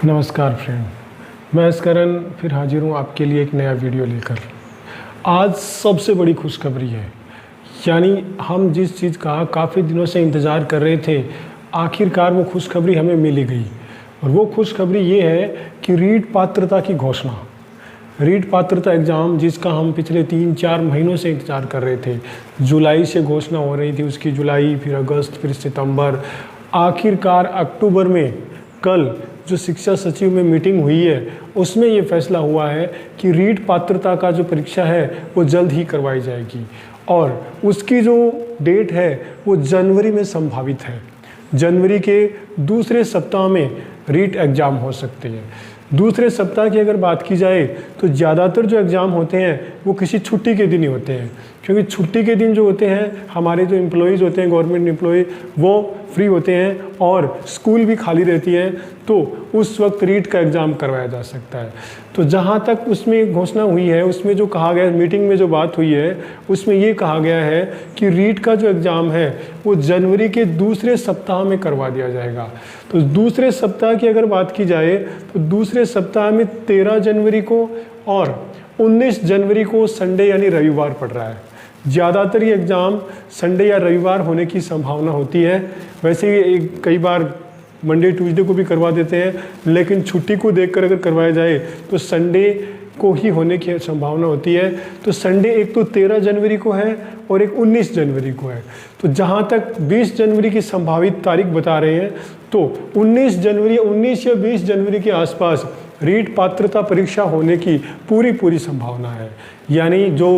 नमस्कार फ्रेंड, मैं अस्करन फिर हाजिर हूँ आपके लिए एक नया वीडियो लेकर। आज सबसे बड़ी खुशखबरी है, यानी हम जिस चीज़ का काफ़ी दिनों से इंतज़ार कर रहे थे, आखिरकार वो खुशखबरी हमें मिल ही गई। और वो खुशखबरी ये है कि रीट पात्रता की घोषणा, रीट पात्रता एग्ज़ाम जिसका हम पिछले 3-4 महीनों से इंतज़ार कर रहे थे। जुलाई से घोषणा हो रही थी उसकी, जुलाई, फिर अगस्त, फिर सितंबर, आखिरकार अक्टूबर में कल जो शिक्षा सचिव में मीटिंग हुई है उसमें ये फैसला हुआ है कि रीट पात्रता का जो परीक्षा है वो जल्द ही करवाई जाएगी और उसकी जो डेट है वो जनवरी में संभावित है। जनवरी के दूसरे सप्ताह में रीट एग्ज़ाम हो सकते हैं। दूसरे सप्ताह की अगर बात की जाए तो ज़्यादातर जो एग्ज़ाम होते हैं वो किसी छुट्टी के दिन ही होते हैं, क्योंकि छुट्टी के दिन जो होते हैं हमारे जो एम्प्लॉइज़ होते हैं, गवर्नमेंट एम्प्लॉय, वो फ्री होते हैं और स्कूल भी खाली रहती है, तो उस वक्त रीट का एग्ज़ाम करवाया जा सकता है। तो जहाँ तक उसमें घोषणा हुई है, उसमें जो कहा गया, मीटिंग में जो बात हुई है उसमें ये कहा गया है कि रीट का जो एग्ज़ाम है वो जनवरी के दूसरे सप्ताह में करवा दिया जाएगा। तो दूसरे सप्ताह की अगर बात की जाए तो दूसरे सप्ताह में 13 जनवरी को और 19 जनवरी को संडे यानी रविवार पड़ रहा है। ज़्यादातर ये एग्ज़ाम संडे या रविवार होने की संभावना होती है। वैसे ही कई बार मंडे ट्यूसडे को भी करवा देते हैं, लेकिन छुट्टी को देखकर अगर करवाया जाए तो संडे को ही होने की संभावना होती है। तो संडे एक तो 13 जनवरी को है और एक 19 जनवरी को है। तो जहाँ तक 20 जनवरी की संभावित तारीख बता रहे हैं तो 19 या 20 जनवरी के आसपास रीट पात्रता परीक्षा होने की पूरी संभावना है। यानी जो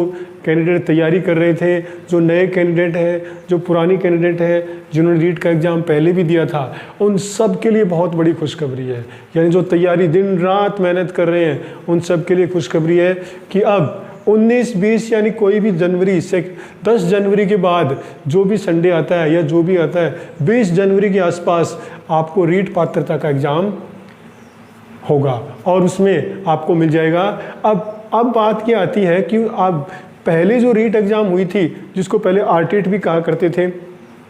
कैंडिडेट तैयारी कर रहे थे, जो नए कैंडिडेट हैं, जो पुरानी कैंडिडेट हैं, जिन्होंने रीट का एग्ज़ाम पहले भी दिया था, उन सब के लिए बहुत बड़ी खुशखबरी है। यानी जो तैयारी दिन रात मेहनत कर रहे हैं उन सब के लिए खुशखबरी है कि अब 19-20 यानी कोई भी जनवरी से 10 जनवरी के बाद जो भी संडे आता है या जो भी आता है 20 जनवरी के आसपास आपको रीट पात्रता का एग्ज़ाम होगा और उसमें आपको मिल जाएगा। अब बात क्या आती है कि अब पहले जो रीट एग्ज़ाम हुई थी, जिसको पहले आरटीट भी कहा करते थे,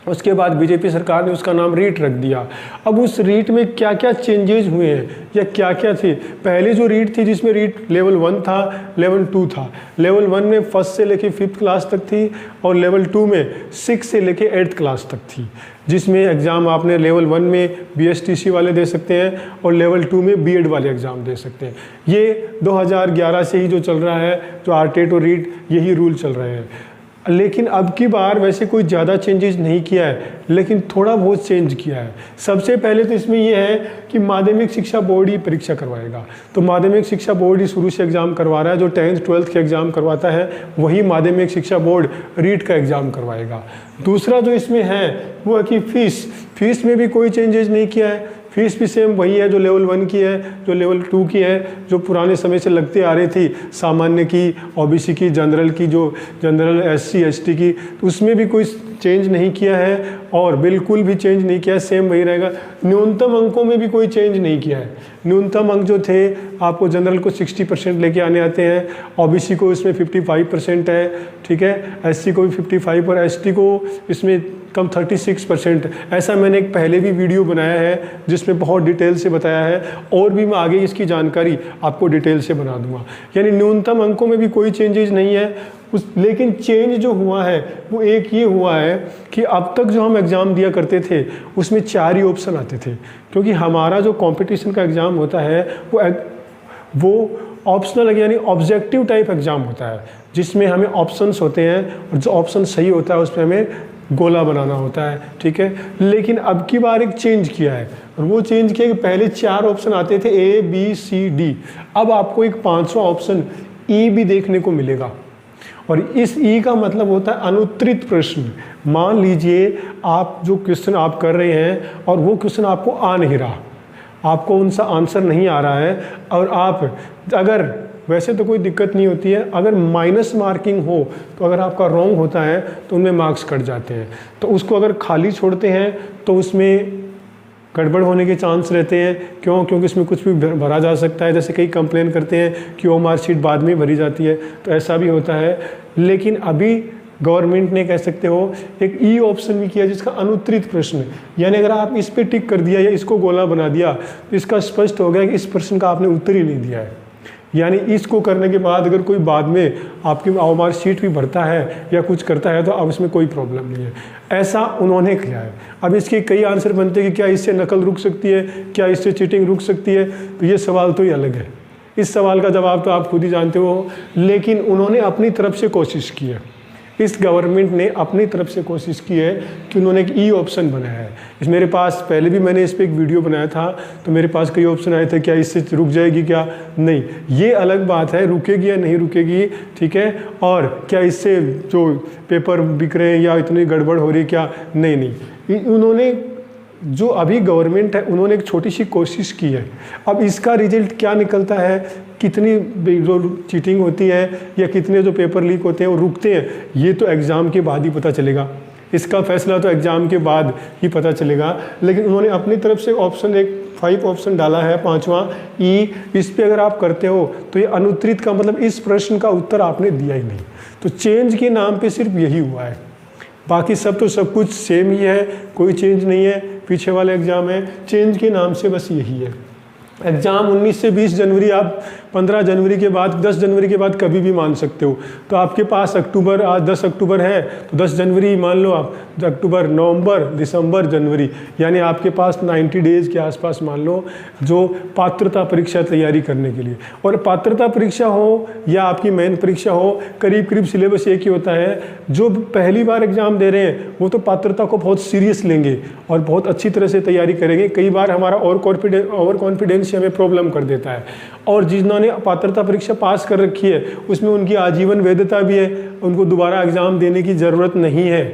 उसके बाद बीजेपी सरकार ने उसका नाम रीट रख दिया। अब उस रीट में क्या क्या चेंजेस हुए हैं या क्या क्या थे। पहले जो रीट थी जिसमें रीट लेवल 1 था, लेवल 2 था। लेवल 1 में 1st से लेके 5th क्लास तक थी और लेवल 2 में 6 से लेके 8th क्लास तक थी, जिसमें एग्ज़ाम आपने लेवल 1 में BSTC वाले दे सकते हैं और लेवल 2 में बीएड वाले एग्ज़ाम दे सकते हैं। ये 2011 से ही जो चल रहा है, जो आरटेट और रीट, यही रूल चल रहे हैं। लेकिन अब की बार वैसे कोई ज़्यादा चेंजेस नहीं किया है, लेकिन थोड़ा बहुत चेंज किया है। सबसे पहले तो इसमें यह है कि माध्यमिक शिक्षा बोर्ड ही परीक्षा करवाएगा। तो माध्यमिक शिक्षा बोर्ड ही शुरू से एग्ज़ाम करवा रहा है। जो 10th 12th के एग्ज़ाम करवाता है वही माध्यमिक शिक्षा बोर्ड रीट का एग्ज़ाम करवाएगा। दूसरा जो इसमें है वो है कि फीस में भी कोई चेंजेस नहीं किया है। फीस भी सेम वही है जो लेवल 1 की है, जो लेवल 2 की है, जो पुराने समय से लगते आ रही थी, सामान्य की, ओबीसी की, जनरल की, जो जनरल SC ST की, तो उसमें भी कोई चेंज नहीं किया है और बिल्कुल भी चेंज नहीं किया है, सेम वही रहेगा। न्यूनतम अंकों में भी कोई चेंज नहीं किया है। न्यूनतम अंक जो थे आपको जनरल को 60% लेके आने आते हैं, ओबीसी को इसमें 55% है, ठीक है, SC को भी 55 और ST को इसमें कम 36%। ऐसा मैंने एक पहले भी वीडियो बनाया है जिसमें बहुत डिटेल से बताया है और भी मैं आगे इसकी जानकारी आपको डिटेल से बना दूंगा। यानी न्यूनतम अंकों में भी कोई चेंजेस नहीं है लेकिन चेंज जो हुआ है वो एक ये हुआ है कि अब तक जो हम एग्ज़ाम दिया करते थे उसमें 4 ही ऑप्शन आते थे, क्योंकि हमारा जो कंपटीशन का एग्ज़ाम होता है वो ऑप्शनल यानी ऑब्जेक्टिव टाइप एग्ज़ाम होता है, जिसमें हमें ऑप्शंस होते हैं और जो ऑप्शन सही होता है उसमें हमें गोला बनाना होता है, ठीक है। लेकिन अब की बार एक चेंज किया है और वो चेंज किया कि पहले 4 ऑप्शन आते थे A B C D, अब आपको एक 5वां ऑप्शन E भी देखने को मिलेगा। और इस E का मतलब होता है अनुत्तरित प्रश्न। मान लीजिए आप जो क्वेश्चन आप कर रहे हैं और वो क्वेश्चन आपको आ नहीं रहा, आपको उनका आंसर नहीं आ रहा है और आप अगर, वैसे तो कोई दिक्कत नहीं होती है, अगर माइनस मार्किंग हो तो अगर आपका रॉन्ग होता है तो उनमें मार्क्स कट जाते हैं। तो उसको अगर खाली छोड़ते हैं तो उसमें गड़बड़ होने के चांस रहते हैं। क्योंकि इसमें कुछ भी भरा जा सकता है। जैसे कई कंप्लेन करते हैं कि वो मार्कशीट बाद में भरी जाती है, तो ऐसा भी होता है। लेकिन अभी गवर्नमेंट ने कह सकते हो एक ई ऑप्शन भी किया जिसका अनुत्तरित प्रश्न, यानी अगर आप इस पे टिक कर दिया या इसको गोला बना दिया तो इसका स्पष्ट हो गया कि इस प्रश्न का आपने उत्तर ही नहीं दिया है। यानी इसको करने के बाद अगर कोई बाद में आपकी मार्कशीट भी भरता है या कुछ करता है तो अब इसमें कोई प्रॉब्लम नहीं है, ऐसा उन्होंने किया है। अब इसके कई आंसर बनते हैं कि क्या इससे नकल रुक सकती है, क्या इससे चीटिंग रुक सकती है, तो ये सवाल तो ही अलग है। इस सवाल का जवाब तो आप खुद ही जानते हो, लेकिन उन्होंने अपनी तरफ से कोशिश की है। इस गवर्नमेंट ने अपनी तरफ से कोशिश की है कि उन्होंने एक ई ऑप्शन बनाया है। इस मेरे पास पहले भी मैंने इस पर एक वीडियो बनाया था, तो मेरे पास कई ऑप्शन आए थे, क्या इससे रुक जाएगी क्या, नहीं, ये अलग बात है, रुकेगी या नहीं रुकेगी, ठीक है। और क्या इससे जो पेपर बिक रहे हैं या इतनी गड़बड़ हो रही है क्या, नहीं नहीं, उन्होंने जो अभी गवर्नमेंट है उन्होंने एक छोटी सी कोशिश की है। अब इसका रिजल्ट क्या निकलता है, कितनी जो चीटिंग होती है या कितने जो पेपर लीक होते हैं वो रुकते हैं, ये तो एग्ज़ाम के बाद ही पता चलेगा। इसका फैसला तो एग्ज़ाम के बाद ही पता चलेगा। लेकिन उन्होंने अपनी तरफ से ऑप्शन एक 5 ऑप्शन डाला है, 5वां ई, इस पे अगर आप करते हो तो ये अनुत्तरित का मतलब इस प्रश्न का उत्तर आपने दिया ही नहीं। तो चेंज के नाम पे सिर्फ यही हुआ है, बाकी सब तो सब कुछ सेम ही है, कोई चेंज नहीं है। पीछे वाले एग्ज़ाम है, चेंज के नाम से बस यही है। एग्ज़ाम 19 से 20 जनवरी, आप 15 जनवरी के बाद 10 जनवरी के बाद कभी भी मान सकते हो। तो आपके पास अक्टूबर, आज 10 अक्टूबर है तो 10 जनवरी मान लो आप, अक्टूबर, नवंबर, दिसंबर, जनवरी, यानी आपके पास 90 डेज़ के आसपास मान लो जो पात्रता परीक्षा तैयारी करने के लिए। और पात्रता परीक्षा हो या आपकी मेन परीक्षा हो, करीब करीब सिलेबस एक ही होता है। जो पहली बार एग्ज़ाम दे रहे हैं वो तो पात्रता को बहुत सीरियस लेंगे और बहुत अच्छी तरह से तैयारी करेंगे। कई बार हमारा ओवर कॉन्फिडेंस हमें प्रॉब्लम कर देता है। और जिन्होंने पात्रता परीक्षा पास कर रखी है उसमें उनकी आजीवन वैधता भी है, उनको दोबारा एग्ज़ाम देने की ज़रूरत नहीं है।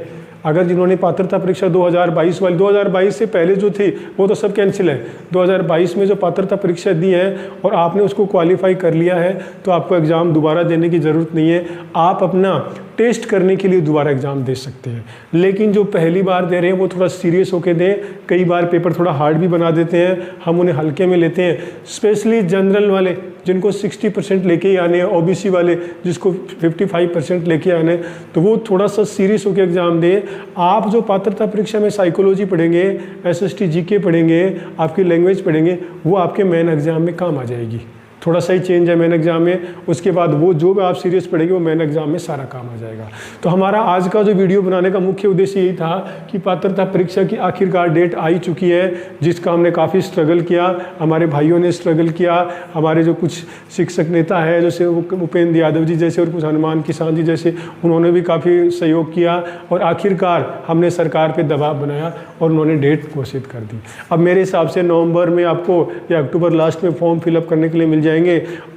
अगर जिन्होंने पात्रता परीक्षा 2022 वाली, 2022 से पहले जो थी वो तो सब कैंसिल है, 2022 में जो पात्रता परीक्षा दी है और आपने उसको क्वालिफाई कर लिया है तो आपको एग्ज़ाम दोबारा देने की ज़रूरत नहीं है। आप अपना टेस्ट करने के लिए दोबारा एग्ज़ाम दे सकते हैं। लेकिन जो पहली बार दे रहे हैं वो थोड़ा सीरियस होकर दें। कई बार पेपर थोड़ा हार्ड भी बना देते हैं, हम उन्हें हल्के में लेते हैं। स्पेशली जनरल वाले जिनको 60% लेके ही आने हैं, ओबीसी वाले जिसको 55% लेके आने हैं, तो वो थोड़ा सा सीरियस होकर एग्ज़ाम दें। आप जो पात्रता परीक्षा में साइकोलॉजी पढ़ेंगे, एसएसटी जीके पढ़ेंगे, आपकी लैंग्वेज पढ़ेंगे, वो आपके मेन एग्ज़ाम में काम आ जाएगी। थोड़ा सा ही चेंज है मेन एग्ज़ाम में, उसके बाद वो जो भी आप सीरियस पढ़ेंगे वो मेन एग्ज़ाम में सारा काम आ जाएगा। तो हमारा आज का जो वीडियो बनाने का मुख्य उद्देश्य यही था कि पात्रता परीक्षा की आखिरकार डेट आ ही चुकी है, जिसका हमने काफ़ी स्ट्रगल किया, हमारे भाइयों ने स्ट्रगल किया, हमारे जो कुछ शिक्षक नेता है जैसे उपेंद्र यादव जी जैसे और कुछ हनुमान किसान जी जैसे, उन्होंने भी काफ़ी सहयोग किया और आखिरकार हमने सरकार पर दबाव बनाया और उन्होंने डेट घोषित कर दी। अब मेरे हिसाब से नवंबर में आपको या अक्टूबर लास्ट में फॉर्म फिलअप करने के लिए मिल जाएंगे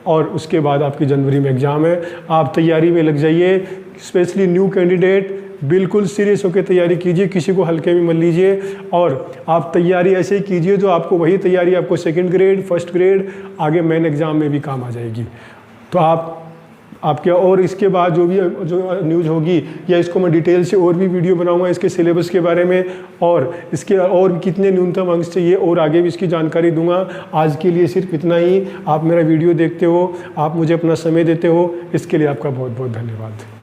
और उसके बाद आपकी जनवरी में एग्ज़ाम है। आप तैयारी में लग जाइए, स्पेशली न्यू कैंडिडेट बिल्कुल सीरियस होकर तैयारी कीजिए, किसी को हल्के में मत लीजिए। और आप तैयारी ऐसे ही कीजिए जो आपको वही तैयारी आपको सेकंड ग्रेड, फर्स्ट ग्रेड, आगे मेन एग्ज़ाम में भी काम आ जाएगी। तो आपके और इसके बाद जो न्यूज़ होगी या इसको मैं डिटेल से और भी वीडियो बनाऊंगा इसके सिलेबस के बारे में और इसके और कितने न्यूनतम अंक चाहिए और आगे भी इसकी जानकारी दूंगा। आज के लिए सिर्फ इतना ही। आप मेरा वीडियो देखते हो, आप मुझे अपना समय देते हो, इसके लिए आपका बहुत बहुत धन्यवाद।